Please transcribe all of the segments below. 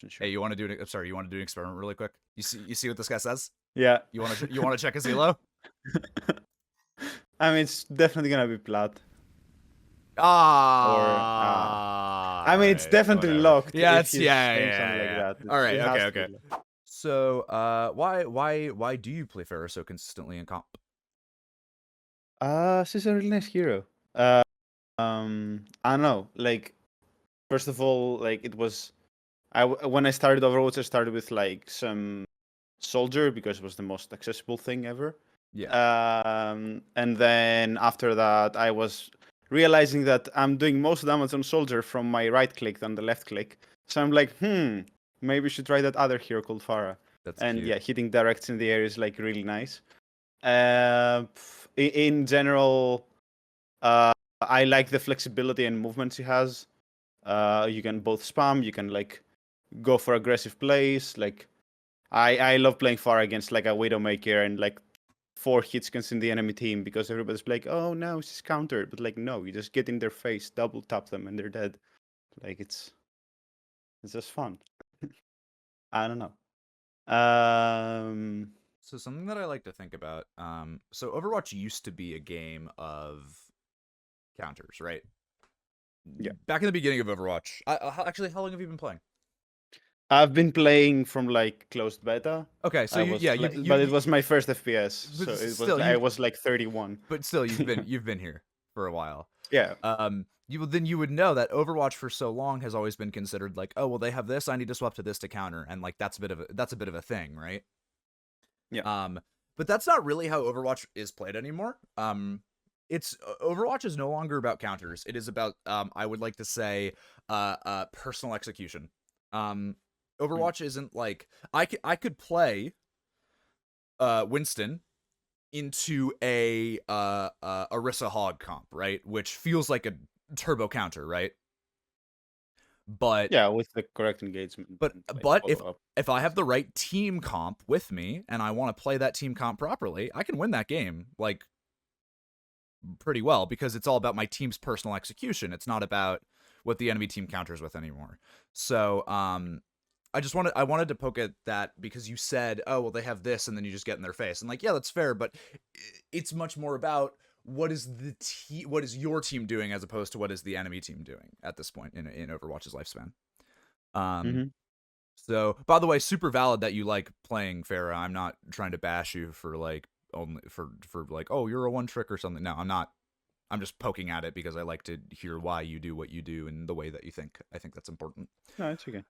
sure. Hey, you want to do? You want to do an experiment really quick? You see what this guy says? Yeah. You want to check his elo? I mean, it's definitely gonna be plat. Or I mean, it's Alright, definitely whatever. locked Yeah, if it's he's saying something like yeah. that. All right, It okay, has to be okay. locked. So, why do you play Pharah so consistently in comp? She's a really nice hero. I don't know. Like, first of all, like it was, when I started Overwatch, I started with like some soldier because it was the most accessible thing ever. Yeah. And then after that, I was realizing that I'm doing most damage on soldier from my right click than the left click. So I'm like, maybe we should try that other hero called Pharah. That's And cute. yeah, hitting directs in the air is like really nice. In general, I like the flexibility and movements he has. You can both spam, you can like go for aggressive plays. Like I love playing Pharah against like a Widowmaker and like 4 hits can send the enemy team because everybody's like, oh no, she's countered. But like no, you just get in their face, double tap them, and they're dead. Like it's just fun. I don't know. So something that I like to think about. So Overwatch used to be a game of counters, right? Yeah. Back in the beginning of Overwatch. Actually, how long have you been playing? I've been playing from like closed beta. Okay, so But it was my first FPS, so it was still I was like 31. But still, you've been here for a while. Yeah. You would know that Overwatch for so long has always been considered like, oh well, they have this, I need to swap to this to counter, and like that's a bit of a thing, right? Yeah. But that's not really how Overwatch is played anymore. It's Overwatch is no longer about counters. It is about I would like to say personal execution. Overwatch isn't like I could play Winston into a Orisa Hog comp, right? Which feels like a turbo counter, right? But yeah, with the correct engagement. but and, like, but follow-up. if I have the right team comp with me and I want to play that team comp properly, I can win that game like pretty well because it's all about my team's personal execution. It's not about what the enemy team counters with anymore. So I wanted to poke at that because you said, oh well, they have this, and then you just get in their face, and like, yeah, that's fair, but it's much more about what is your team doing as opposed to what is the enemy team doing at this point in Overwatch's lifespan. So by the way, super valid that you like playing Pharah. I'm not trying to bash you for like only for like, oh, you're a one trick or something. No, I'm not. I'm just poking at it because I like to hear why you do what you do and the way that you think. I think that's important. No, it's okay.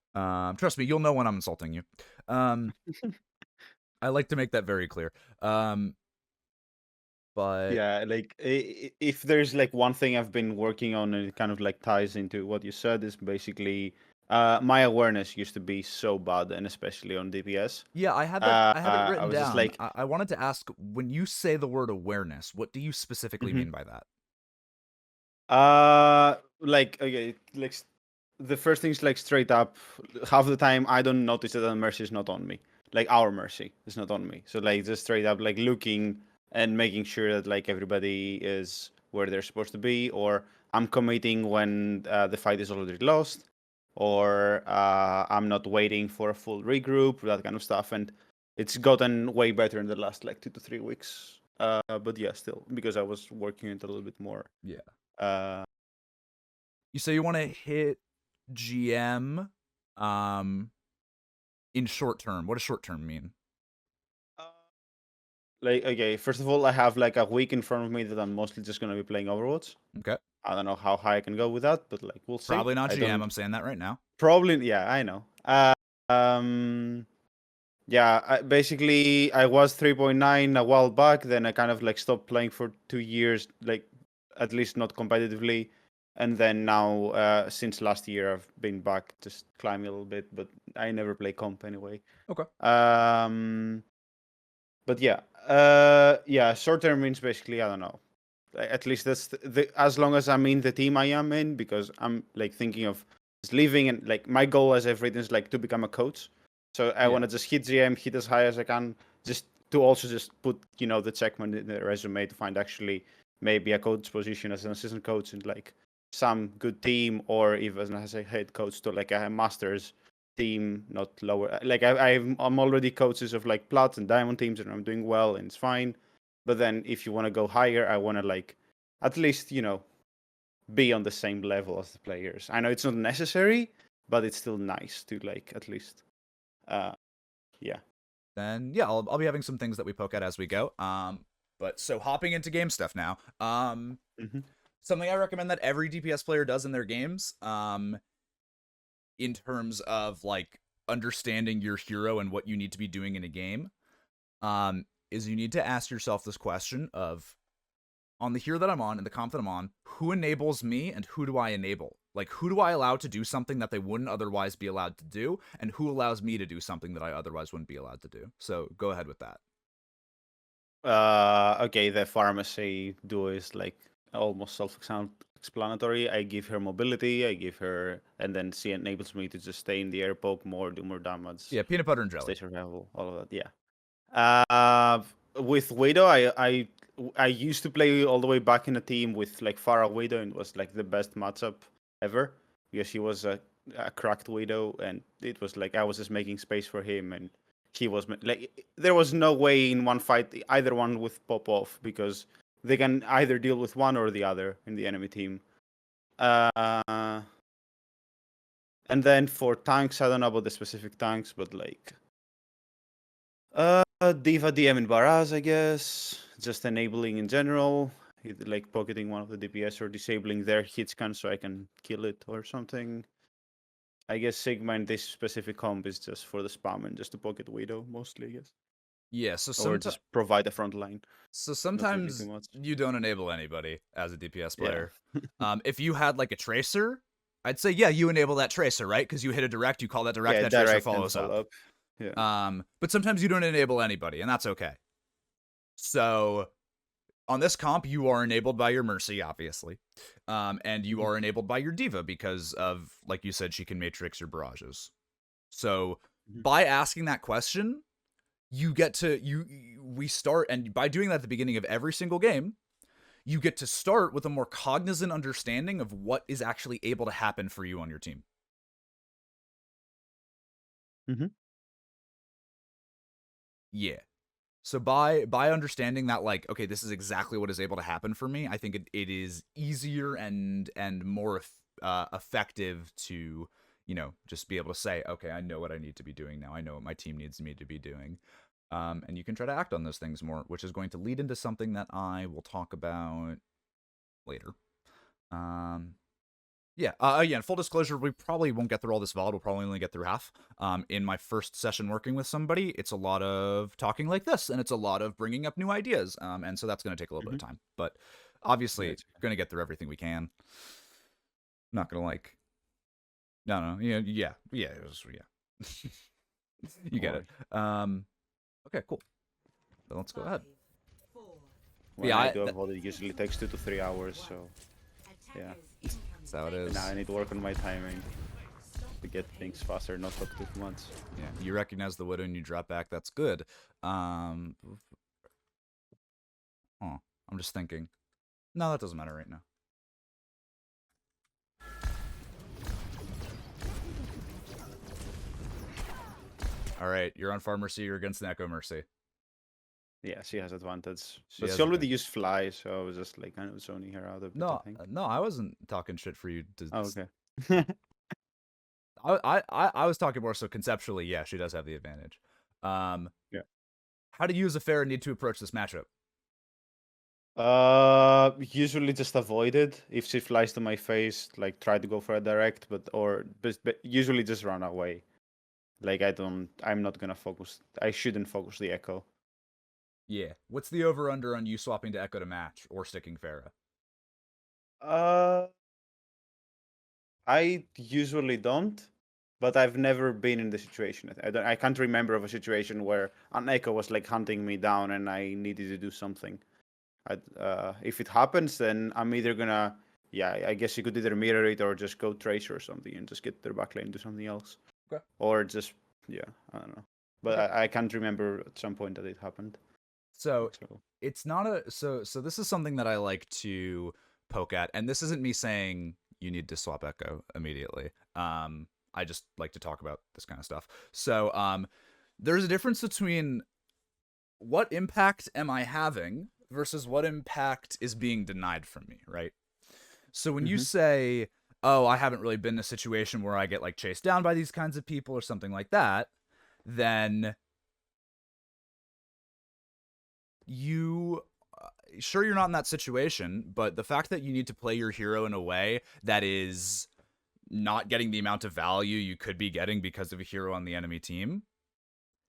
Trust me, you'll know when I'm insulting you. I like to make that very clear. But yeah, like if there's like one thing I've been working on and it kind of like ties into what you said is basically my awareness used to be so bad, and especially on DPS. yeah, I had that. I have it I written was down. just like, I wanted to ask, when you say the word awareness, what do you specifically mean by that? like okay, like the first thing is like straight up. Half the time I don't notice that the mercy is not on me. Like our mercy is not on me. So like just straight up like looking and making sure that like everybody is where they're supposed to be, or I'm committing when the fight is already lost, or I'm not waiting for a full regroup, that kind of stuff. And it's gotten way better in the last like 2 to 3 weeks. But yeah, still because I was working it a little bit more. Yeah. You say you want to hit GM, in short term. What does short term mean? Like, okay, first of all, I have like a week in front of me that I'm mostly just gonna be playing Overwatch. Okay. I don't know how high I can go with that, but like we'll see. Probably not GM. I'm saying that right now. Probably, yeah, I know. Yeah, basically I was 3.9 a while back. Then I kind of like stopped playing for 2 years, like at least not competitively. And then now, since last year, I've been back just climbing a little bit, but I never play comp anyway. Okay. But yeah, yeah, short term means basically I don't know. At least that's as long as I'm in the team I am in, because I'm like thinking of just leaving, and like my goal as I've written is like to become a coach. So I want to just hit GM, hit as high as I can, just to also just put the checkmark in the resume to find actually maybe a coach position as an assistant coach in like some good team, or even as a head coach to like a masters team, not lower. Like I'm already coaches of like plat and diamond teams, and I'm doing well, and it's fine. But then if you want to go higher, I want to like at least be on the same level as the players. I know it's not necessary, but it's still nice to like at least, yeah. Then yeah, I'll be having some things that we poke at as we go. But so hopping into game stuff now. Mm-hmm. Something I recommend that every DPS player does in their games, in terms of like understanding your hero and what you need to be doing in a game, is you need to ask yourself this question of, on the hero that I'm on, in the comp that I'm on, who enables me and who do I enable? Like, who do I allow to do something that they wouldn't otherwise be allowed to do, and who allows me to do something that I otherwise wouldn't be allowed to do? So go ahead with that. Okay, the pharmacy duo is like almost self-explanatory. I give her mobility, and then she enables me to just stay in the air, poke more, do more damage. Yeah, peanut butter and jelly. Stay survival, all of that. Yeah. With Widow, I used to play all the way back in a team with like Pharah Widow, and it was like the best matchup ever because she was a cracked Widow, and it was like I was just making space for him, and he was like there was no way in one fight either one would pop off because they can either deal with one or the other in the enemy team. And then for tanks, I don't know about the specific tanks, but like Diva Diamond Pharah, I guess. Just enabling in general. Like pocketing one of the DPS or disabling their hit scan so I can kill it or something. I guess Sigma in this specific comp is just for the spam and just to pocket Widow mostly, I guess. Yeah, so Or just provide a front line. So sometimes you don't enable anybody as a DPS player. Yeah. If you had like a tracer, I'd say yeah, you enable that tracer, right? Because you hit a direct, you call that direct, that tracer follows up. Yeah. But sometimes you don't enable anybody, and that's okay. So on this comp, you are enabled by your Mercy, obviously, and you are enabled by your Diva because of, like you said, she can matrix your barrages. So by asking that question, you get to we start, and by doing that at the beginning of every single game, you get to start with a more cognizant understanding of what is actually able to happen for you on your team. Yeah. So by understanding that, like, okay, this is exactly what is able to happen for me, I think it is easier and more effective to, just be able to say, okay, I know what I need to be doing now. I know what my team needs me to be doing. And you can try to act on those things more, which is going to lead into something that I will talk about later. Yeah, again, full disclosure, we probably won't get through all this VOD. We'll probably only get through half. In my first session working with somebody, it's a lot of talking like this, and it's a lot of bringing up new ideas. And so that's going to take a little bit of time. But obviously, going to get through everything we can. Not going to like... No, yeah. You get it. Okay, cool. So let's go ahead. When I do a VOD, it usually takes 2 to 3 hours, so... Yeah. That's how it is. Now I need to work on my timing to get things faster, not talk too much. Yeah, you recognize the Widow and you drop back. That's good. I'm just thinking. No, that doesn't matter right now. All right, you're on Farm Mercy. You're against an Echo Mercy. Yeah, she has advantage. But she already used Fly, so I was just like kind of zoning her out a bit. No, I wasn't talking shit for you to... Oh, okay. I was talking more so conceptually. Yeah, she does have the advantage. Yeah. How do you as a Pharah need to approach this matchup? Usually just avoid it. If she flies to my face, like try to go for a direct, but usually just run away. Like I'm not gonna focus. I shouldn't focus the Echo. Yeah. What's the over-under on you swapping to Echo to match or sticking Pharah? I usually don't, but I've never been in the situation. I can't remember of a situation where an Echo was like hunting me down and I needed to do something. If it happens, then I'm either gonna, I guess you could either mirror it or just go Tracer or something and just get their backline and do something else. Okay. Or just, I don't know. But okay. I can't remember at some point that it happened. So it's not so this is something that I like to poke at, and this isn't me saying you need to swap Echo immediately. I just like to talk about this kind of stuff. So there's a difference between what impact am I having versus what impact is being denied from me, right? So when you say, oh, I haven't really been in a situation where I get like chased down by these kinds of people or something like that, then you sure you're not in that situation, but the fact that you need to play your hero in a way that is not getting the amount of value you could be getting because of a hero on the enemy team,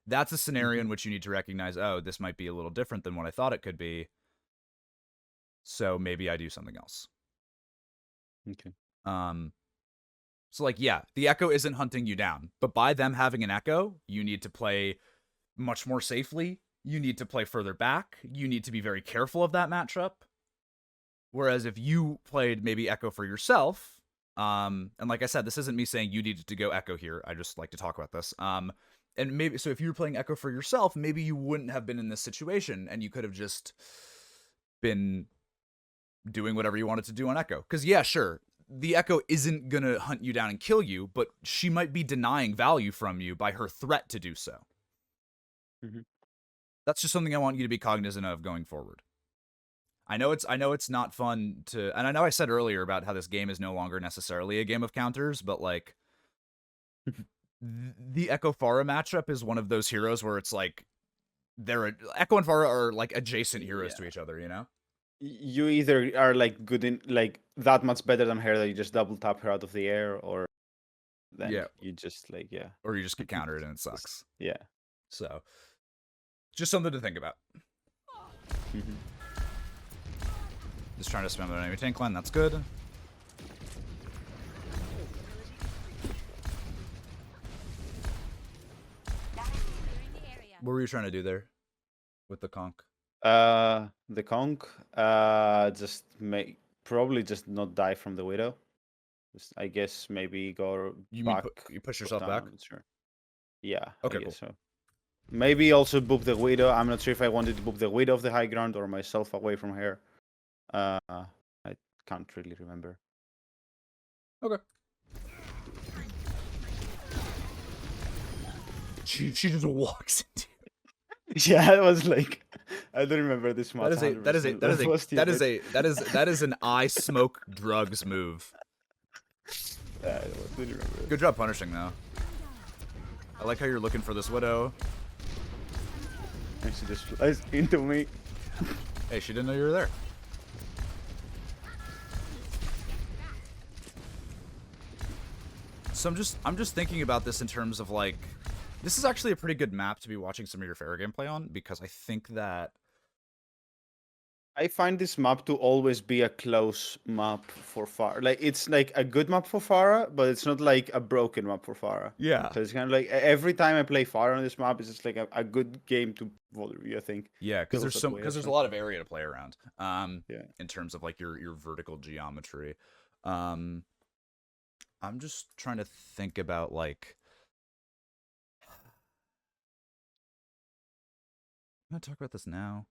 that's a scenario in which you need to recognize, oh, this might be a little different than what I thought it could be. So maybe I do something else. Okay. So like, yeah, the Echo isn't hunting you down, but by them having an Echo, you need to play much more safely. You need to play further back. You need to be very careful of that matchup. Whereas if you played maybe Echo for yourself, and like I said, this isn't me saying you needed to go Echo here. I just like to talk about this. And maybe, so if you were playing Echo for yourself, maybe you wouldn't have been in this situation and you could have just been doing whatever you wanted to do on Echo. Because yeah, sure, the Echo isn't going to hunt you down and kill you, but she might be denying value from you by her threat to do so. That's just something I want you to be cognizant of going forward. I know it's not fun to, and I know I said earlier about how this game is no longer necessarily a game of counters, but like the Echo Pharah matchup is one of those heroes where it's like Echo and Pharah are like adjacent heroes to each other, you know? You either are like good in like that much better than her that you just double tap her out of the air, or then you just like or you just get countered and it sucks. Yeah. So just something to think about. Just trying to spam an enemy tank line. That's good. What were you trying to do there with the conch? The conch, just probably just not die from the widow. Just, I guess maybe go back. You push yourself back? Sure. Yeah. Okay, cool. So maybe also boop the widow. I'm not sure if I wanted to boop the widow of the high ground or myself away from her. I can't really remember. Okay. She just walks into. Yeah, it was like I don't remember this much. That is an I smoke drugs move. I don't remember. Good job punishing though. I like how you're looking for this widow. And she just flies into me. Hey, she didn't know you were there. So I'm just thinking about this in terms of like, this is actually a pretty good map to be watching some of your Pharah gameplay on, because I think that I find this map to always be a close map for Pharah. Like, it's like a good map for Pharah, but it's not like a broken map for Pharah. Yeah. So it's kind of like every time I play Pharah on this map, it's just like a good game to VOD review, I think. Yeah, because there's a lot of area to play around. Yeah. In terms of like your vertical geometry. I'm just trying to think about like, I'm gonna talk about this now.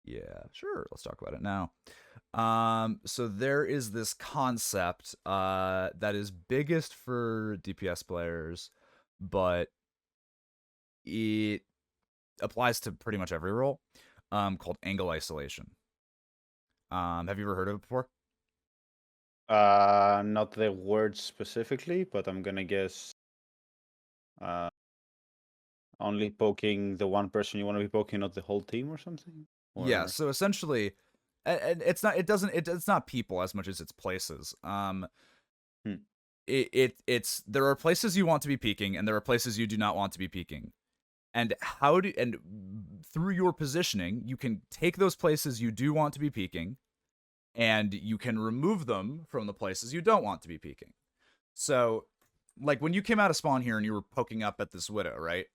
Yeah, sure. Let's talk about it now. So there is this concept that is biggest for DPS players, but it applies to pretty much every role, called angle isolation. Have you ever heard of it before? Not the word specifically, but I'm gonna guess only poking the one person you want to be poking, not the whole team or something. Yeah, so essentially, and it's not people as much as it's places. It's there are places you want to be peeking, and there are places you do not want to be peeking. And through your positioning, you can take those places you do want to be peeking, and you can remove them from the places you don't want to be peeking. So, like when you came out of spawn here and you were poking up at this widow, right?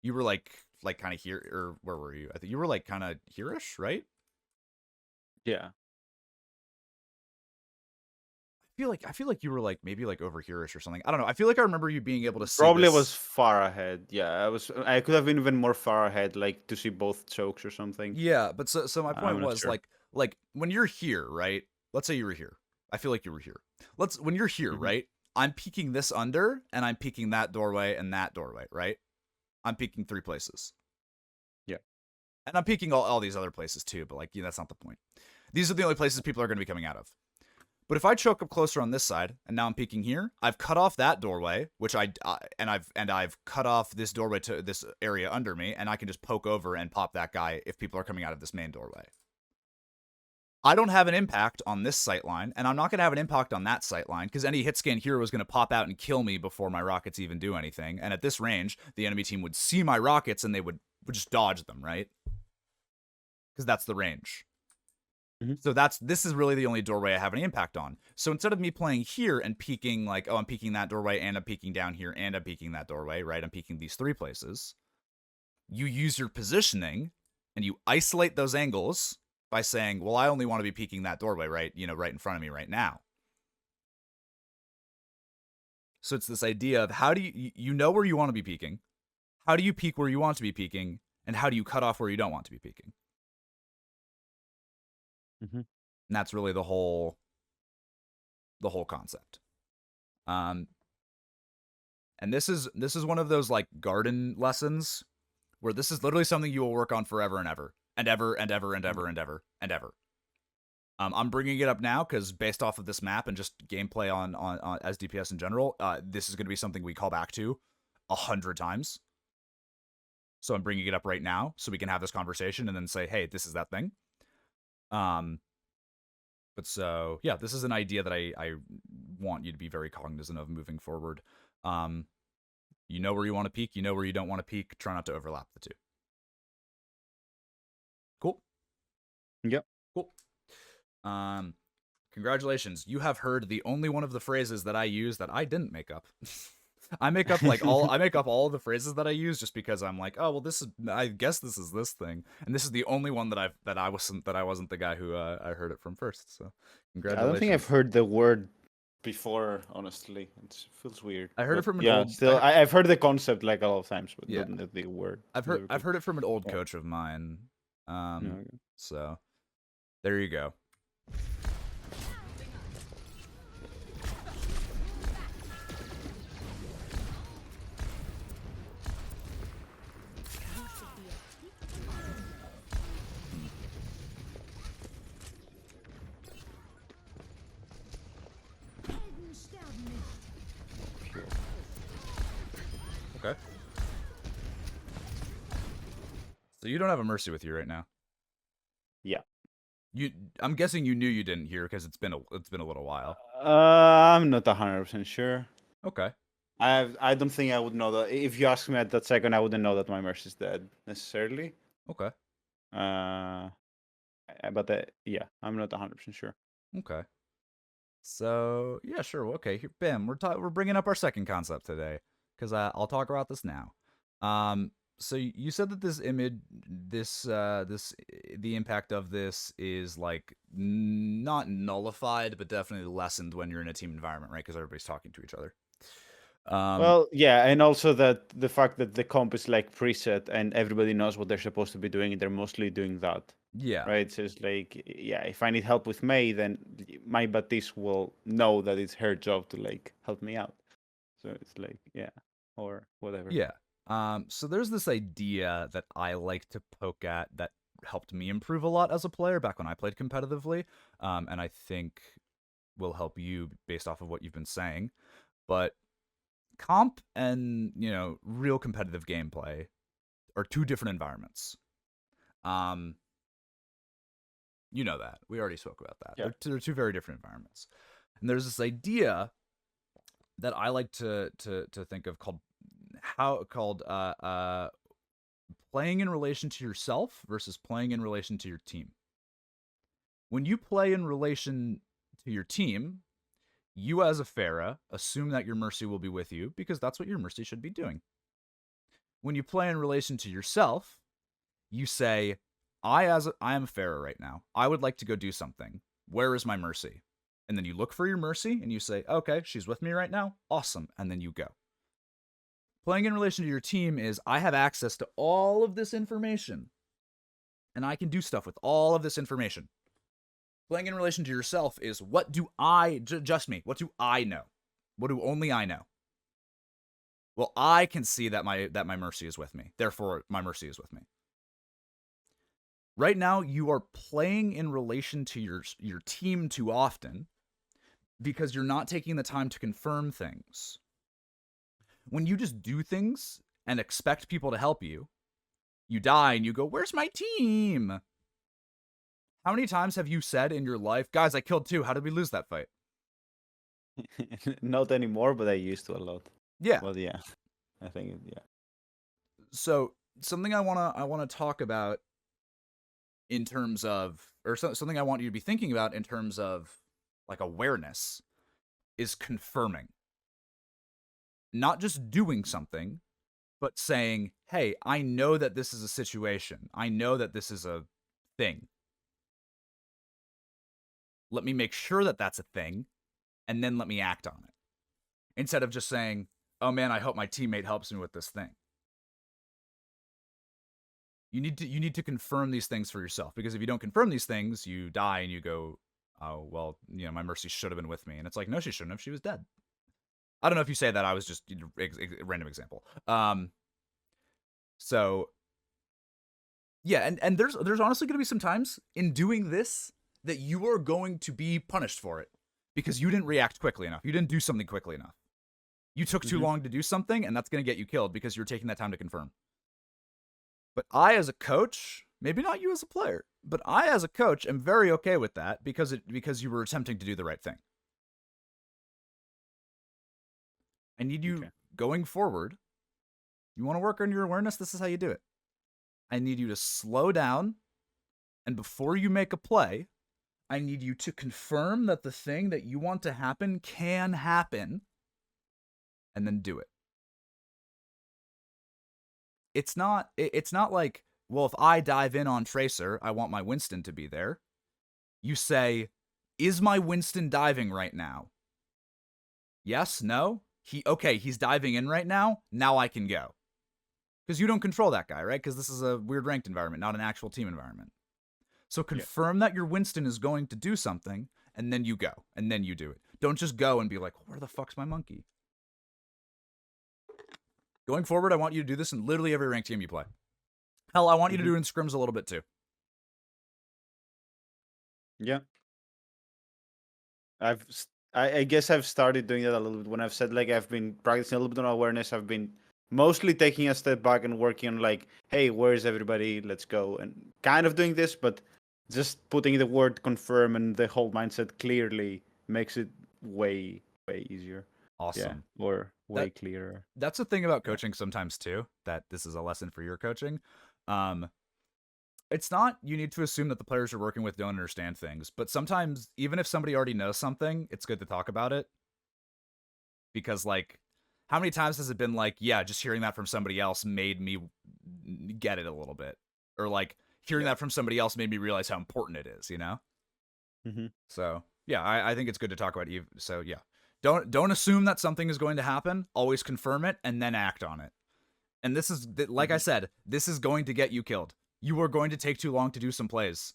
You were like kind of here, or where were you? I think you were like kind of here-ish, right? Yeah. I feel like you were like maybe like over here-ish or something. I don't know. I feel like I remember you being able to see. Probably was far ahead. Yeah, I could have been even more far ahead, like to see both chokes or something. Yeah, but so my point was sure. like when you're here, right? Let's say you were here. I feel like you were here. when you're here, right? I'm peeking this under, and I'm peeking that doorway and that doorway, right? I'm peeking 3 places. Yeah. And I'm peeking all these other places too, but like, that's not the point. These are the only places people are going to be coming out of. But if I choke up closer on this side, and now I'm peeking here, I've cut off that doorway, which I've cut off this doorway to this area under me, and I can just poke over and pop that guy if people are coming out of this main doorway. I don't have an impact on this sight line, and I'm not going to have an impact on that sight line, because any hit scan hero is going to pop out and kill me before my rockets even do anything. And at this range, the enemy team would see my rockets, and they would just dodge them, right? Because that's the range. So this is really the only doorway I have any impact on. So instead of me playing here and peeking like, oh, I'm peeking that doorway, and I'm peeking down here, and I'm peeking that doorway, right? I'm peeking these 3 places. You use your positioning, and you isolate those angles by saying, well, I only want to be peeking that doorway, right? Right in front of me right now. So it's this idea of how do you know where you want to be peeking? How do you peek where you want to be peeking? And how do you cut off where you don't want to be peeking? And that's really the whole concept. And this is one of those like garden lessons where this is literally something you will work on forever and ever and ever and ever and ever and ever and ever. I'm bringing it up now because based off of this map and just gameplay on as DPS in general, this is going to be something we call back to 100 times. So I'm bringing it up right now so we can have this conversation and then say, hey, this is that thing. But so, yeah, this is an idea that I want you to be very cognizant of moving forward. You know where you want to peek, you know where you don't want to peek. Try not to overlap the 2. Cool? Yep. Cool. Congratulations. You have heard the only one of the phrases that I use that I didn't make up. I make up all of the phrases that I use just because I'm like, oh well, I guess this is this thing, and this is the only one that I wasn't the guy who I heard it from first. So, congratulations. I don't think I've heard the word before. Honestly, it feels weird. I heard it from an old. Still, I've heard the concept like a lot of times, but not the word. I've heard it from an old coach of mine. So, there you go. Okay. So you don't have a Mercy with you right now. Yeah. I'm guessing you knew you didn't hear because it's been a little while. I'm not 100% sure. Okay. I don't think I would know that. If you ask me at that second, I wouldn't know that my Mercy is dead necessarily. Okay. But yeah, I'm not 100% sure. Okay. So yeah, sure. Okay, here, bam. We're bringing up our second concept today because I'll talk about this now. So you said that this image, the impact of this is like not nullified, but definitely lessened when you're in a team environment, right? Because everybody's talking to each other. Well, yeah, and also that the fact that the comp is like preset and everybody knows what they're supposed to be doing, and they're mostly doing that. Yeah. Right. So it's like, yeah, if I need help with May, then my Batiste will know that it's her job to like help me out. So it's like, yeah, or whatever. Yeah. So there's this idea that I like to poke at that helped me improve a lot as a player back when I played competitively, and I think will help you based off of what you've been saying. But comp and, real competitive gameplay are 2 different environments. You know that. We already spoke about that. Yeah. They're 2 very different environments. And there's this idea that I like to think of called playing in relation to yourself versus playing in relation to your team. When you play in relation to your team, you as a Pharah assume that your Mercy will be with you because that's what your Mercy should be doing. When you play in relation to yourself, you say, I am a Pharah right now. I would like to go do something. Where is my Mercy? And then you look for your Mercy and you say, okay, she's with me right now. Awesome. And then you go. Playing in relation to your team is I have access to all of this information and I can do stuff with all of this information. Playing in relation to yourself is what do just me, what do I know? What do only I know? Well, I can see that my mercy is with me. Therefore, my mercy is with me. Right now, you are playing in relation to your team too often because you're not taking the time to confirm things. When you just do things and expect people to help you, you die and you go, "Where's my team?" How many times have you said in your life, "Guys, I killed 2. How did we lose that fight?" Not anymore, but I used to a lot. Yeah. But yeah, I think yeah. So something I wanna talk about in terms of, or something I want you to be thinking about in terms of like awareness, is confirming. Not just doing something, but saying, "Hey, I know that this is a situation. I know that this is a thing. Let me make sure that that's a thing, and then let me act on it." Instead of just saying, "Oh man, I hope my teammate helps me with this thing." You need to confirm these things for yourself, because if you don't confirm these things, you die and you go, "Oh, well, my mercy should have been with me." And it's like, no, she shouldn't have. She was dead. I don't know if you say that. I was just random example. So yeah, and there's honestly going to be some times in doing this that you are going to be punished for it because you didn't react quickly enough. You didn't do something quickly enough. You took too long to do something, and that's going to get you killed because you're taking that time to confirm. But I, as a coach, maybe not you as a player, but I, as a coach, am very okay with that because you were attempting to do the right thing. I need you going forward. You want to work on your awareness? This is how you do it. I need you to slow down, and before you make a play, I need you to confirm that the thing that you want to happen can happen, and then do it. It's not like, well, if I dive in on Tracer, I want my Winston to be there. You say, "Is my Winston diving right now?" Yes, no? He's diving in right now. Now I can go. Because you don't control that guy, right? Because this is a weird ranked environment, not an actual team environment. So confirm that your Winston is going to do something, and then you go, and then you do it. Don't just go and be like, "Where the fuck's my monkey?" Going forward, I want you to do this in literally every ranked game you play. Hell, I want you to do it in scrims a little bit too. Yeah. I guess I've started doing that a little bit when I've said like I've been practicing a little bit on awareness. I've been mostly taking a step back and working on like, hey, where's everybody? Let's go. And kind of doing this, but just putting the word confirm and the whole mindset clearly makes it way easier. Awesome. Yeah, or way clearer. That's the thing about coaching sometimes too, that this is a lesson for your coaching. It's not you need to assume that the players you're working with don't understand things, but sometimes even if somebody already knows something, it's good to talk about it. Because like, how many times has it been like, yeah, just hearing that from somebody else made me get it a little bit, or like hearing that from somebody else made me realize how important it is, So yeah, I think it's good to talk about. So yeah, don't assume that something is going to happen. Always confirm it and then act on it. And this is, like I said, this is going to get you killed. You are going to take too long to do some plays.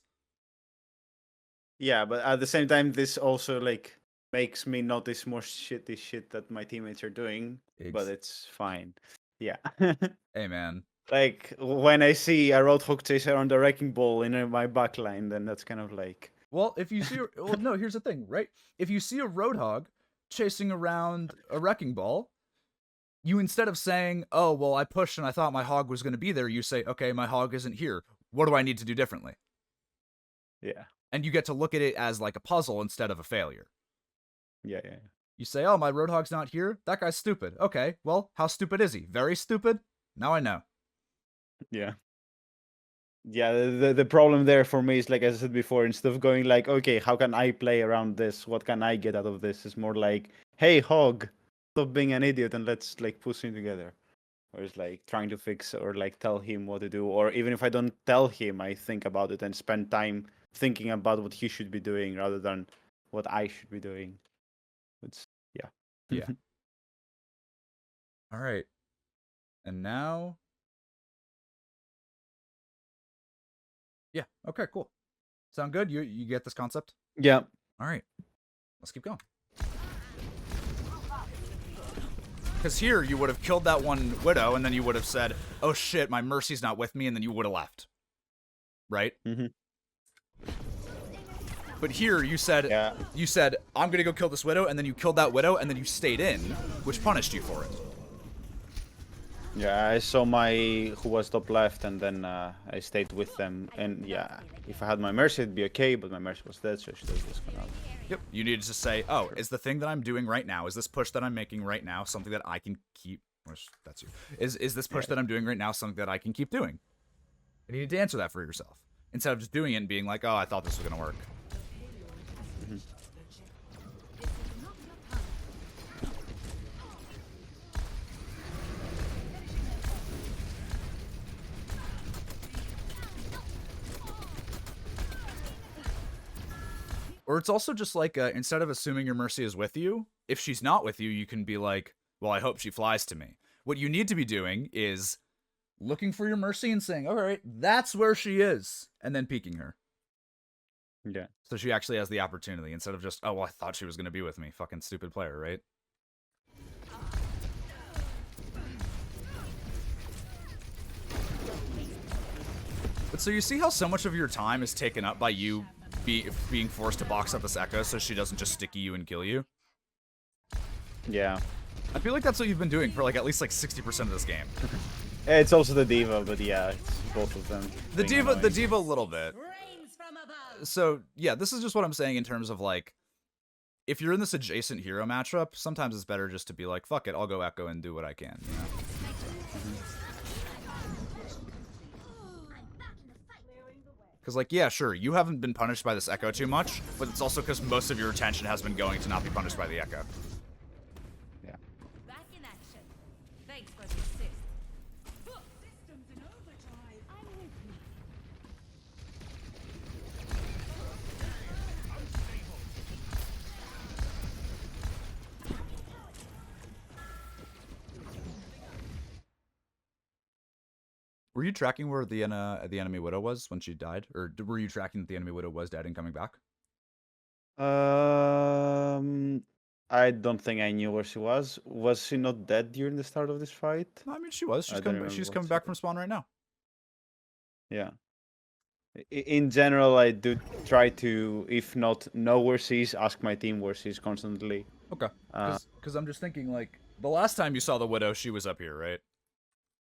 Yeah, but at the same time, this also like makes me notice more shitty shit that my teammates are doing. But it's fine. Yeah. Hey man. Like when I see a Roadhog chaser on the wrecking ball in my backline, then that's kind of like. Well, if you see, well, no, here's the thing, right? If you see a Roadhog chasing around a wrecking ball, you, instead of saying, "Oh, well, I pushed and I thought my hog was going to be there," you say, "Okay, my hog isn't here. What do I need to do differently?" Yeah. And you get to look at it as like a puzzle instead of a failure. Yeah. You say, "Oh, my Roadhog's not here. That guy's stupid." Okay, well, how stupid is he? Very stupid? Now I know. Yeah. Yeah, the problem there for me is, like as I said before, instead of going like, okay, how can I play around this? What can I get out of this? It's more like, hey, Hog, stop being an idiot and let's like push him together. Or it's like trying to fix or like tell him what to do. Or even if I don't tell him, I think about it and spend time thinking about what he should be doing rather than what I should be doing. It's Yeah. All right. And now, yeah. Okay, cool. Sound good? You get this concept? Yeah. All right, let's keep going. Because here you would have killed that one Widow, and then you would have said, "Oh shit, my Mercy's not with me," and then you would have left. Right? Mm-hmm. But here you said, "I'm gonna go kill this Widow," and then you killed that Widow, and then you stayed in, which punished you for it. Yeah, I saw my who was top left, and then I stayed with them. And yeah, if I had my Mercy, it'd be okay, but my Mercy was dead, so she does this one out. Yep. You needed to say, "Oh, is the thing that I'm doing right now, is this push that I'm making right now something that I can keep?" That's you. Is this push that I'm doing right now something that I can keep doing? And you need to answer that for yourself instead of just doing it and being like, "Oh, I thought this was gonna work." Or it's also just like, instead of assuming your Mercy is with you, if she's not with you, you can be like, "Well, I hope she flies to me." What you need to be doing is looking for your Mercy and saying, "All right, that's where she is," and then peeking her. Yeah. So she actually has the opportunity instead of just, "Oh, well, I thought she was going to be with me." Fucking stupid player, right? But so you see how so much of your time is taken up by you being forced to box up this Echo so she doesn't just sticky you and kill you? Yeah. I feel like that's what you've been doing for like at least like 60% of this game. It's also the D.Va, but yeah, it's both of them. The D.Va a little bit. So yeah, this is just what I'm saying in terms of like, if you're in this adjacent hero matchup, sometimes it's better just to be like, "Fuck it, I'll go Echo and do what I can." You know? Because, like, yeah, sure, you haven't been punished by this Echo too much, but it's also because most of your attention has been going to not be punished by the Echo. Yeah. Back in action. Thanks for the assist. Systems in overdrive. I'm with you. Were you tracking where the enemy Widow was when she died? Or were you tracking that the enemy Widow was dead and coming back? I don't think I knew where she was. Was she not dead during the start of this fight? No, I mean, she was. She's coming back from spawn right now. Yeah. In general, I do try to, if not know where she is, ask my team where she is constantly. Okay. Because I'm just thinking, like, the last time you saw the Widow, she was up here, right?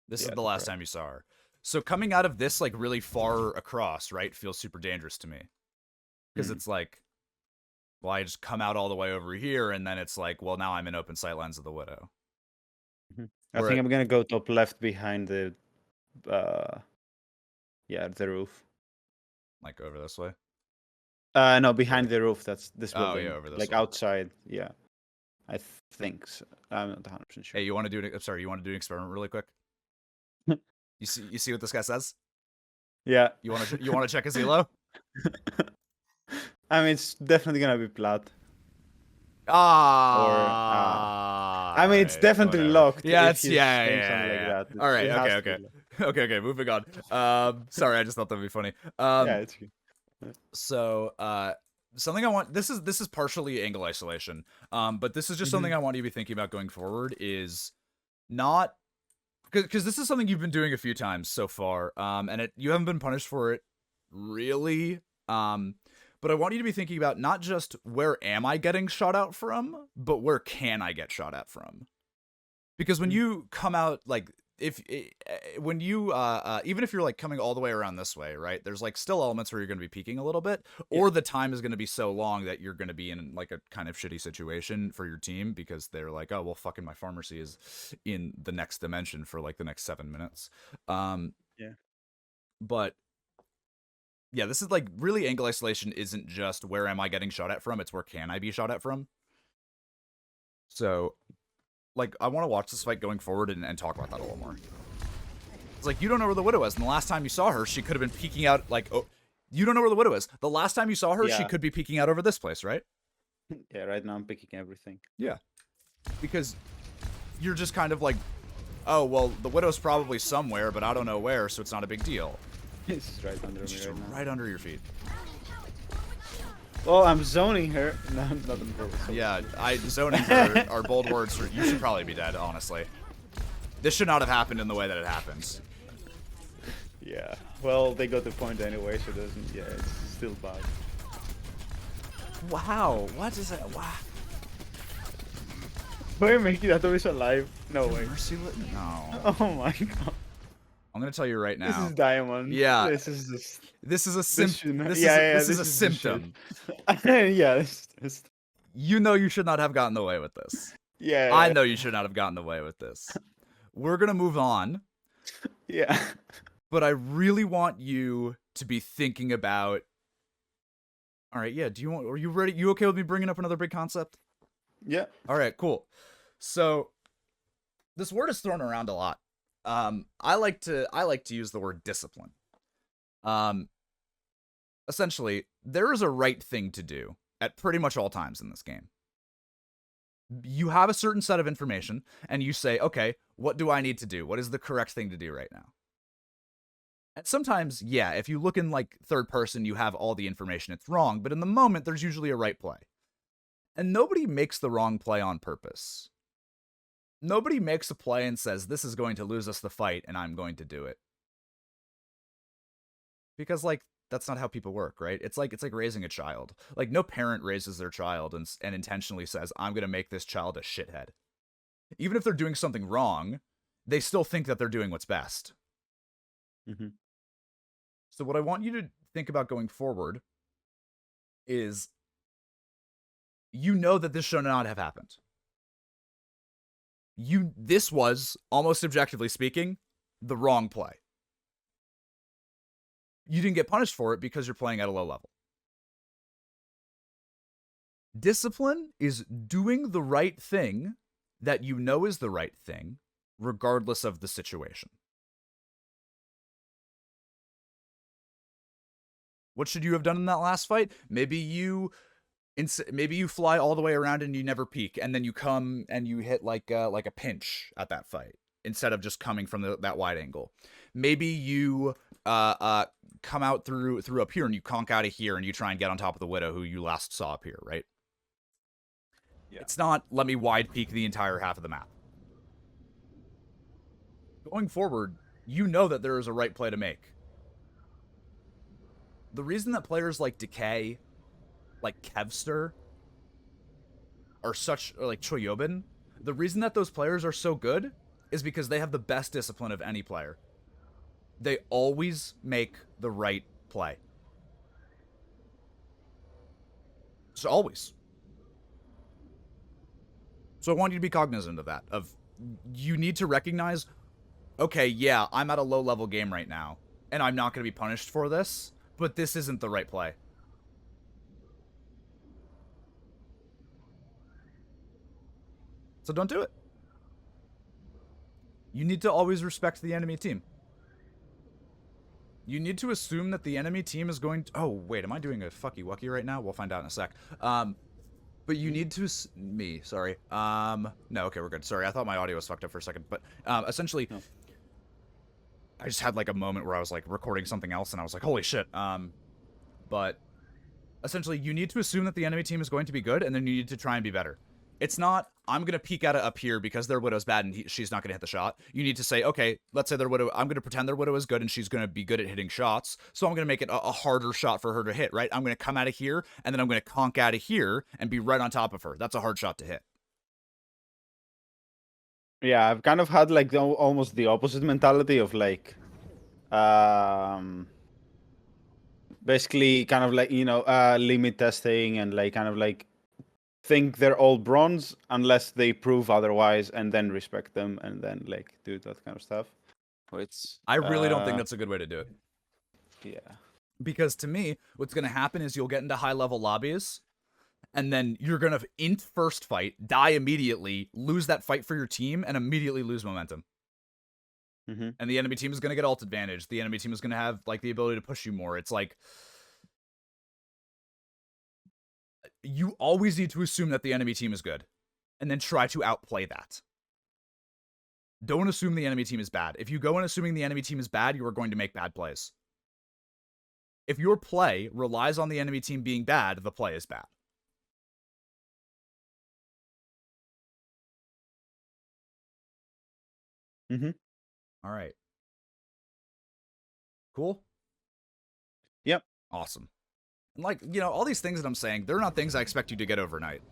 This is the last time you saw her. So coming out of this, like, really far across, right, feels super dangerous to me. Because it's like, well, I just come out all the way over here, and then it's like, well, now I'm in open sight lens of the Widow. I think I'm gonna go top left behind the, the roof. Like over this way? No, behind the roof. That's this building. Oh, yeah, over this like way. outside. Yeah, I think so. I'm not 100% sure. Hey, you want to do an? Sorry, you want to do an experiment really quick? You see what this guy says? Yeah. You want to check his elo? I mean, it's definitely gonna be plat. I mean, it's definitely locked. Yeah, it's yeah. Like that. All right, okay. Moving on. Sorry, I just thought that'd be funny. Yeah, it's good. So, something I want. This is partially angle isolation. But this is just something I want you to be thinking about going forward. Is not because this is something you've been doing a few times so far. And you haven't been punished for it, really. But I want you to be thinking about not just where am I getting shot at from, but where can I get shot at from? Because when you come out, like, when you, even if you're, like, coming all the way around this way, right, there's, like, still elements where you're going to be peeking a little bit, or the time is going to be so long that you're going to be in, like, a kind of shitty situation for your team because they're like, oh, well, fucking my pharmacy is in the next dimension for, like, the next 7 minutes. But yeah, this is like really angle isolation isn't just where am I getting shot at from, it's where can I be shot at from. So, like, I want to watch this fight going forward and talk about that a little more. It's like, you don't know where the Widow is, and the last time you saw her, she could have been peeking out, like, oh, you don't know where the Widow is. The last time you saw her, she could be peeking out over this place, right? Yeah, right now I'm picking everything. Yeah. Because you're just kind of like, oh, well, the Widow's probably somewhere, but I don't know where, so it's not a big deal. It's right under me right now. Right under your feet. Well, I'm zoning her. No, not on purpose. Yeah, zoning are bold words. You should probably be dead, honestly. This should not have happened in the way that it happens. Yeah. Well, they got the point anyway, so it doesn't. Yeah, it's still bad. Wow, what is that? Wow. Why making that always alive? No way. No. Oh my god. I'm gonna tell you right now. This is Diamond. Yeah. This is just. This is a This symptom. should- This is a just symptom. shit. Yeah. This. You know you should not have gotten away with this. Yeah. I know you should not have gotten away with this. We're gonna move on, Yeah. but I really want you to be thinking about. All right, yeah. Are you ready? You okay with me bringing up another big concept? Yeah. All right, cool. So, this word is thrown around a lot. I like to use the word discipline. Essentially, there is a right thing to do at pretty much all times in this game. You have a certain set of information, and you say, okay, what do I need to do? What is the correct thing to do right now? And sometimes, yeah, if you look in like third person, you have all the information, it's wrong, but in the moment, there's usually a right play. And nobody makes the wrong play on purpose. Nobody makes a play and says, this is going to lose us the fight, and I'm going to do it. Because, like, that's not how people work, right? It's like raising a child. Like, no parent raises their child and intentionally says, I'm going to make this child a shithead. Even if they're doing something wrong, they still think that they're doing what's best. Mm-hmm. So what I want you to think about going forward is, you know that this should not have happened. This was, almost objectively speaking, the wrong play. You didn't get punished for it because you're playing at a low level. Discipline is doing the right thing that you know is the right thing, regardless of the situation. What should you have done in that last fight? Maybe you fly all the way around and you never peek, and then you come and you hit like a pinch at that fight instead of just coming from that wide angle. Maybe you come out through up here and you conk out of here and you try and get on top of the Widow who you last saw up here, right? Yeah. It's not let me wide peek the entire half of the map. Going forward, you know that there is a right play to make. The reason that players like Decay, like Kevster, or like Choyobin, the reason that those players are so good is because they have the best discipline of any player. They always make the right play. So always. So I want you to be cognizant of that. You need to recognize, okay, yeah, I'm at a low-level game right now, and I'm not going to be punished for this, but this isn't the right play. So don't do it. You need to always respect the enemy team. You need to assume that the enemy team is going to... Oh, wait, am I doing a fucky-wucky right now? We'll find out in a sec. But you need to... Sorry. No, okay, we're good. Sorry, I thought my audio was fucked up for a second. But essentially, no. I just had like a moment where I was like recording something else and I was like, holy shit. But essentially, you need to assume that the enemy team is going to be good, and then you need to try and be better. It's not, I'm going to peek at it up here because their Widow's bad and she's not going to hit the shot. You need to say, okay, let's say their Widow, I'm going to pretend their Widow is good and she's going to be good at hitting shots. So I'm going to make it a harder shot for her to hit, right? I'm going to come out of here and then I'm going to conk out of here and be right on top of her. That's a hard shot to hit. Yeah, I've kind of had like almost the opposite mentality of like, basically kind of like, you know, limit testing and like kind of like, think they're all bronze unless they prove otherwise, and then respect them and then like do that kind of stuff. I really don't think that's a good way to do it. Yeah. Because to me, what's going to happen is you'll get into high level lobbies and then you're going to int first fight, die immediately, lose that fight for your team, and immediately lose momentum. Mm-hmm. And the enemy team is going to get ult advantage. The enemy team is going to have like the ability to push you more. It's like, you always need to assume that the enemy team is good, and then try to outplay that. Don't assume the enemy team is bad. If you go in assuming the enemy team is bad, you are going to make bad plays. If your play relies on the enemy team being bad, the play is bad. Mm-hmm. All right. Cool? Yep. Awesome. And like, all these things that I'm saying, they're not things I expect you to get overnight.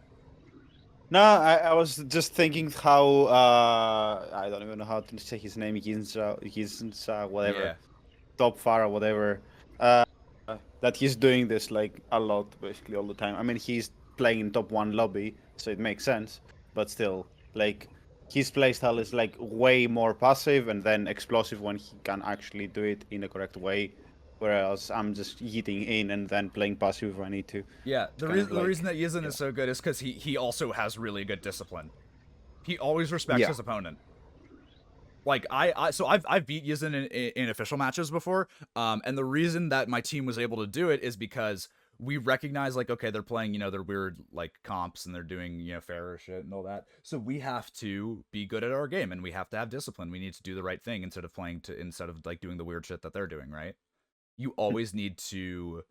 No, I was just thinking how I don't even know how to say his name. Gunther, whatever. Yeah. Top Pharah, whatever. That he's doing this like a lot, basically all the time. I mean, he's playing in top 1 lobby, so it makes sense. But still, like his playstyle is like way more passive and then explosive when he can actually do it in the correct way. Whereas I'm just eating in and then playing passive if I need to. Yeah, It's the kind of reason like, that Yizun is so good is because he also has really good discipline. He always respects Yeah. his opponent. Like I've beat Yizun in official matches before, and the reason that my team was able to do it is because we recognize, like, okay, they're playing, their weird like comps and they're doing, Pharah shit and all that. So we have to be good at our game and we have to have discipline. We need to do the right thing instead of like doing the weird shit that they're doing, right? You always need to.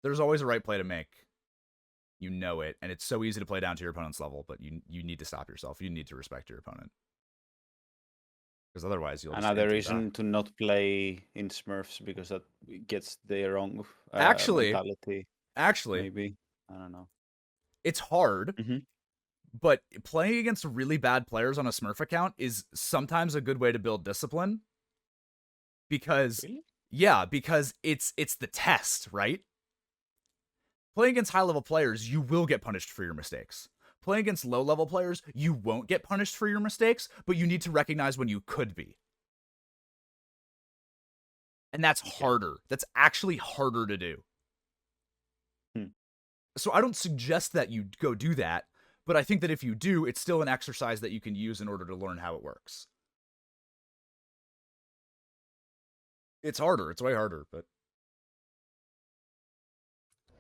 There's always a right play to make. You know it, and it's so easy to play down to your opponent's level, but you need to stop yourself. You need to respect your opponent. Because otherwise you'll just another empty reason back. to not play in Smurfs because that gets the wrong Actually, mentality. Maybe, I don't know. it's hard, Mm-hmm. but playing against really bad players on a Smurf account is sometimes a good way to build discipline. Because Really? yeah, because it's the test, right? Playing against high-level players, you will get punished for your mistakes. Playing against low-level players, you won't get punished for your mistakes, but you need to recognize when you could be. And that's harder. That's actually harder to do. So I don't suggest that you go do that, but I think that if you do, it's still an exercise that you can use in order to learn how it works. It's harder. It's way harder, but...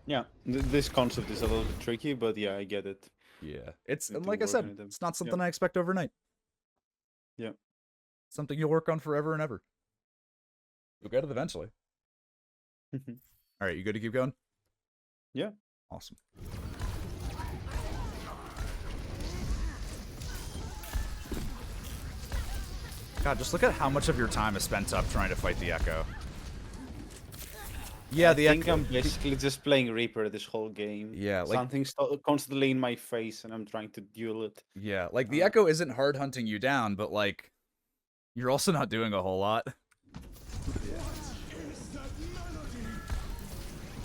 Yeah, this concept is a little bit tricky, but yeah, I get it. Yeah. It's, Need to like I work said, on it. it's not something Yeah. I expect overnight. Yeah. Something you'll work on forever and ever. You'll get it eventually. All right, you good to keep going? Yeah. Awesome. God, just look at how much of your time is spent up trying to fight the Echo. Yeah, I think I'm basically just playing Reaper this whole game. Yeah, like... Something's constantly in my face and I'm trying to duel it. Yeah, like, the Echo isn't hard hunting you down, but, like, you're also not doing a whole lot. Yeah.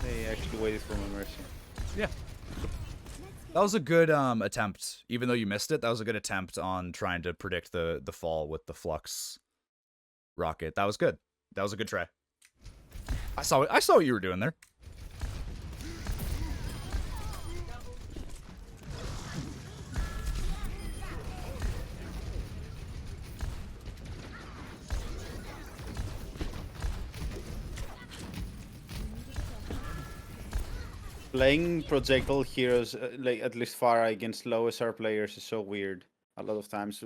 They actually waited for my mercy. Yeah. That was a good attempt. Even though you missed it, that was a good attempt on trying to predict the fall with the Flux rocket. That was good. That was a good try. I saw what you were doing there. Playing projectile heroes, like at least Pharah against low SR players, is so weird. A lot of times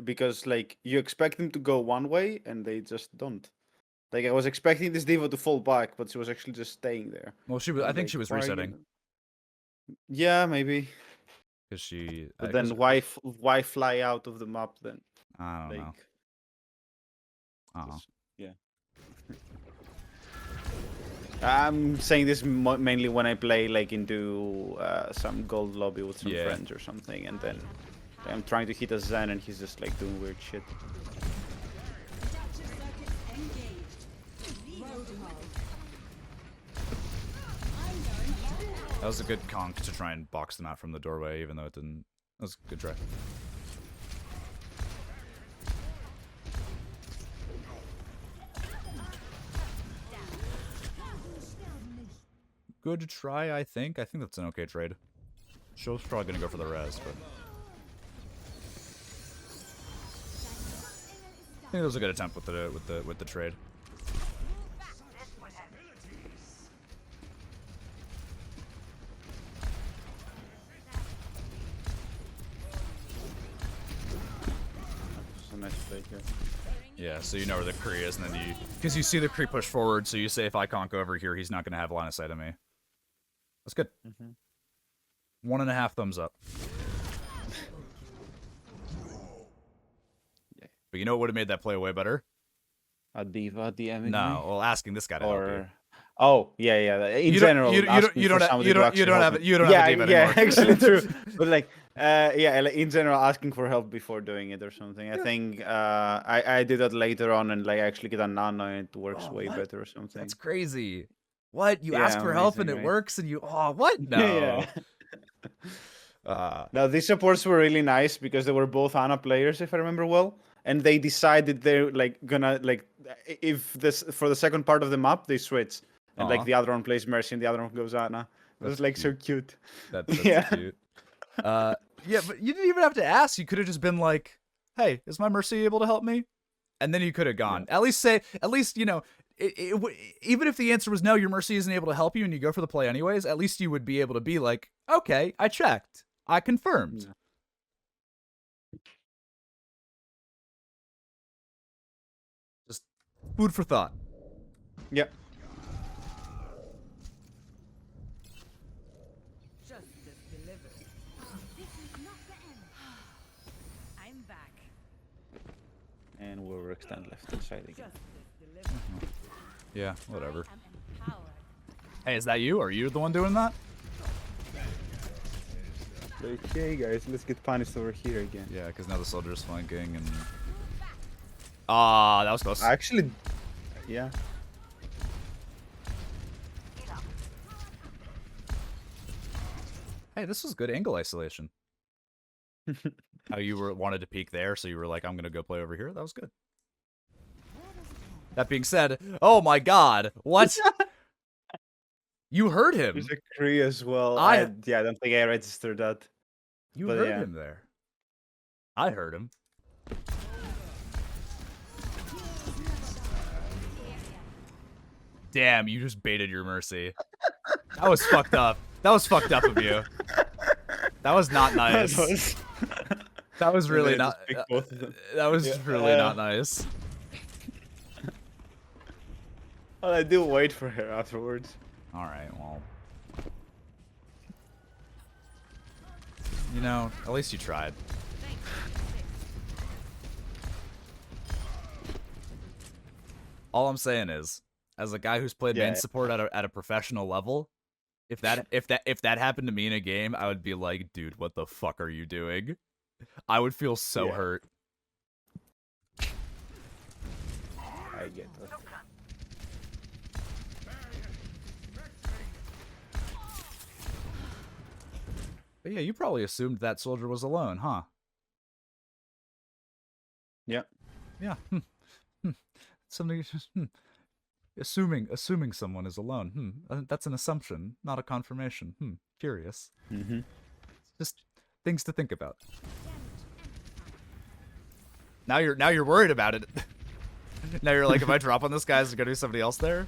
because like you expect them to go one way and they just don't. Like I was expecting this diva to fall back, but she was actually just staying there. Well, she was. I think she was resetting. Yeah, maybe. Because she. But then why fly out of the map then? I don't know. Yeah. I'm saying this mainly when I play like into some gold lobby with some friends or something, and then I'm trying to hit a Zen and he's just like doing weird shit. That was a good conk to try and box them out from the doorway, even though it didn't. That was a good try. Good try, I think. I think that's an okay trade. Show's probably gonna go for the res, but I think it was a good attempt with the trade. nice play here. Yeah, so you know where the Kree is, and then because you see the Kree push forward, so you say if I conk over here, he's not going to have line of sight on me. That's good. 1.5 thumbs up. Yeah. But you know what would have made that play way better? A diva DMing No, well, asking this guy to help you. Oh, yeah. In general, you don't have you don't have a diva anymore. Yeah, actually true. But like, like in general, asking for help before doing it or something. I think I did that later on and like actually get a nano and it works way better or something. That's crazy. What? You Yeah, ask for help and it amazing, right? works, and you what? No. Now these supports were really nice because they were both Ana players, if I remember well, and they decided they're like gonna like if this for the second part of the map they switch. And like the other one plays Mercy and the other one goes Ana. It was like so cute. That's cute. Yeah, but you didn't even have to ask. You could have just been like, "Hey, is my Mercy able to help me?" And then you could have gone. Yeah. At least you know, even if the answer was no, your Mercy isn't able to help you, and you go for the play anyways. At least you would be able to be like, "Okay, I checked, I confirmed." Yeah. Just food for thought. Yep. I'm back. And we'll extend left side again. Yeah, whatever. I am empowered. Hey, is that you? Are you the one doing that? Okay, guys, let's get punished over here again. Yeah, because now the soldier's flanking and. Ah, that was close. Actually, yeah. Hey, this was good angle isolation. How you wanted to peek there, so you were like, I'm gonna go play over here. That was good. That being said, oh my god, what? You heard him. There's a Kree as well. I don't think I registered that. You but heard yeah. him there. I heard him. Damn, you just baited your Mercy. That was fucked up. That was fucked up of you. That was not nice. That was really not. That was really not nice. Well, I do wait for her afterwards. All right, well, you know, at least you tried. All I'm saying is, as a guy who's played main support at a professional level, if that happened to me in a game, I would be like, dude, what the fuck are you doing? I would feel so hurt. I get that. But yeah, you probably assumed that soldier was alone, huh? Yeah. Yeah. Something. Assuming someone is alone. That's an assumption, not a confirmation. Curious. Just things to think about. Now you're worried about it. Now you're like, if I drop on this guy, is there gonna be somebody else there?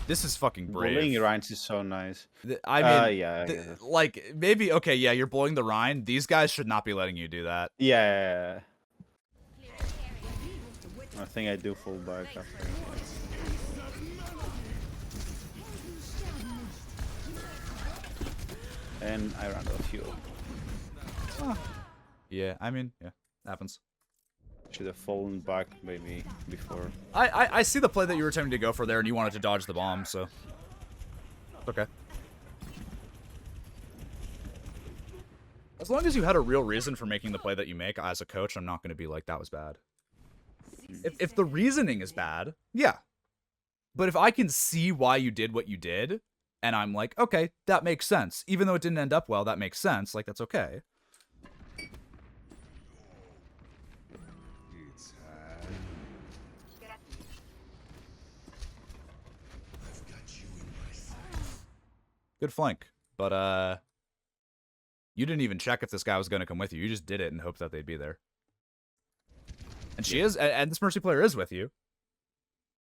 This is fucking brave. Bullying Rhines is so nice. I mean, yeah. Like, maybe, okay, yeah, you're bullying the Rhine. These guys should not be letting you do that. Yeah. I think I do full back after. And I ran out of fuel. Yeah, I mean, yeah, happens. Should have fallen back maybe before. I see the play that you were attempting to go for there, and you wanted to dodge the bomb, so it's okay. As long as you had a real reason for making the play that you make, as a coach, I'm not going to be like, that was bad. If the reasoning is bad, yeah. But if I can see why you did what you did, and I'm like, okay, that makes sense. Even though it didn't end up well, that makes sense. Like, that's okay. Good flank. But, you didn't even check if this guy was going to come with you. You just did it and hoped that they'd be there. And she is, and this Mercy player is with you.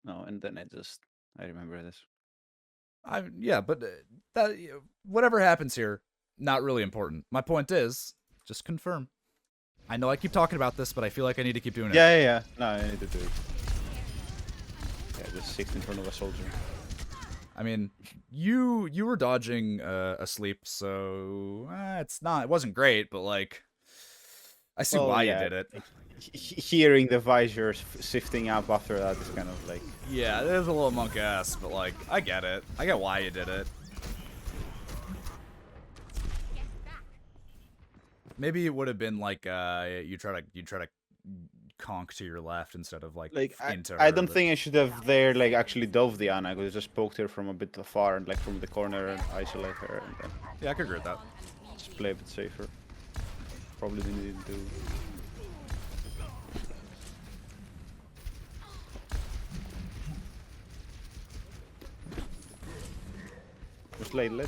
No, and then I remember this. Yeah, but that whatever happens here, not really important. My point is, just confirm. I know I keep talking about this, but I feel like I need to keep doing it. Yeah. No, I need to do it. Yeah, just 6 in front of a soldier. I mean, you were dodging asleep, so it wasn't great, but like, I see Well, why yeah, you did it. like, hearing the visors shifting up after that is kind of like. Yeah, it is a little monk ass, but like, I get it. I get why you did it. Maybe it would have been like you try to conk to your left instead of like into her. I don't think I should have there like actually dove the Ana. I could have just poked her from a bit far and like from the corner and isolate her and then Yeah, I could agree with that. just play a bit safer. Probably didn't do. Just let her.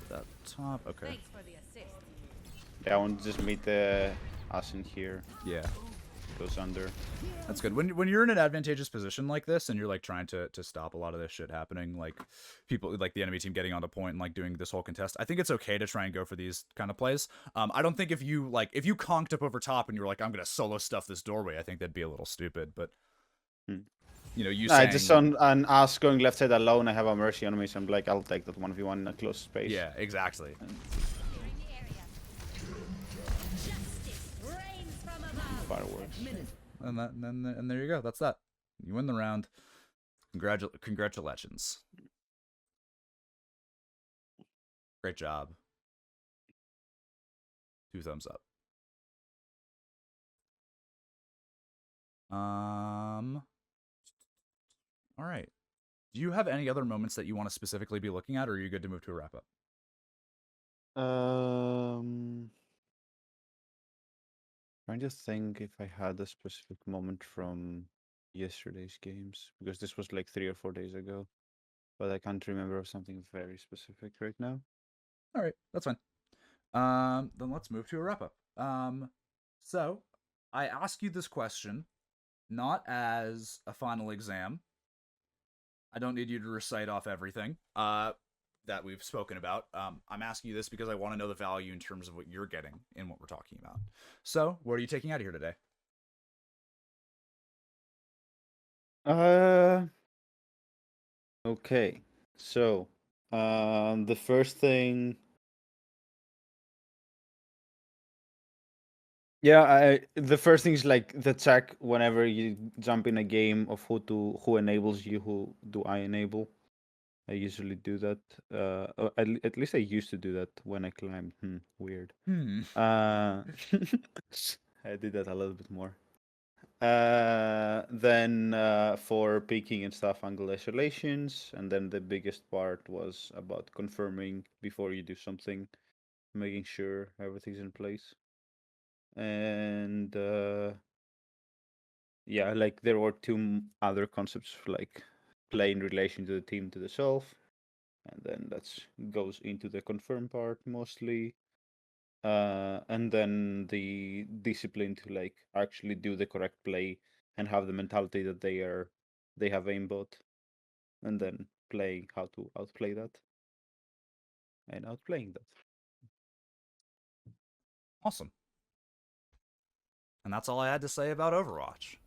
That top, okay. Thanks for the assist. Yeah, I want to just meet us in here. Yeah, Goes under. that's good. When you're in an advantageous position like this and you're like trying to stop a lot of this shit happening, like people like the enemy team getting onto point and like doing this whole contest, I think it's okay to try and go for these kind of plays. I don't think if you conked up over top and you're like, I'm gonna solo stuff this doorway, I think that'd be a little stupid. But you know, I just on us going left side alone. I have a mercy on me, so I'm like, I'll take that 1v1 in a close space. Yeah, exactly. Securing the area. Justice reigns from above. Fireworks. And there you go. That's that. You win the round. Congratulations. Great job. 2 thumbs up. All right. Do you have any other moments that you want to specifically be looking at, or are you good to move to a wrap up? Trying to think if I had a specific moment from yesterday's games because this was like 3 or 4 days ago, but I can't remember of something very specific right now. All right, that's fine. Then let's move to a wrap up. So I ask you this question not as a final exam. I don't need you to recite off everything that we've spoken about. I'm asking you this because I want to know the value in terms of what you're getting in what we're talking about. So, what are you taking out of here today? Okay. So, the first thing. Yeah, the first thing is like the check whenever you jump in a game of who enables you, who do I enable. I usually do that. At least I used to do that when I climbed. Weird. I did that a little bit more. Then for peeking and stuff, angle isolations, and then the biggest part was about confirming before you do something, making sure everything's in place. And yeah, like there were 2 other concepts like play in relation to the team to the self, and then that goes into the confirm part mostly. And then the discipline to like actually do the correct play and have the mentality that they have aimbot, and then play how to outplay that and outplaying that. Awesome. And that's all I had to say about Overwatch.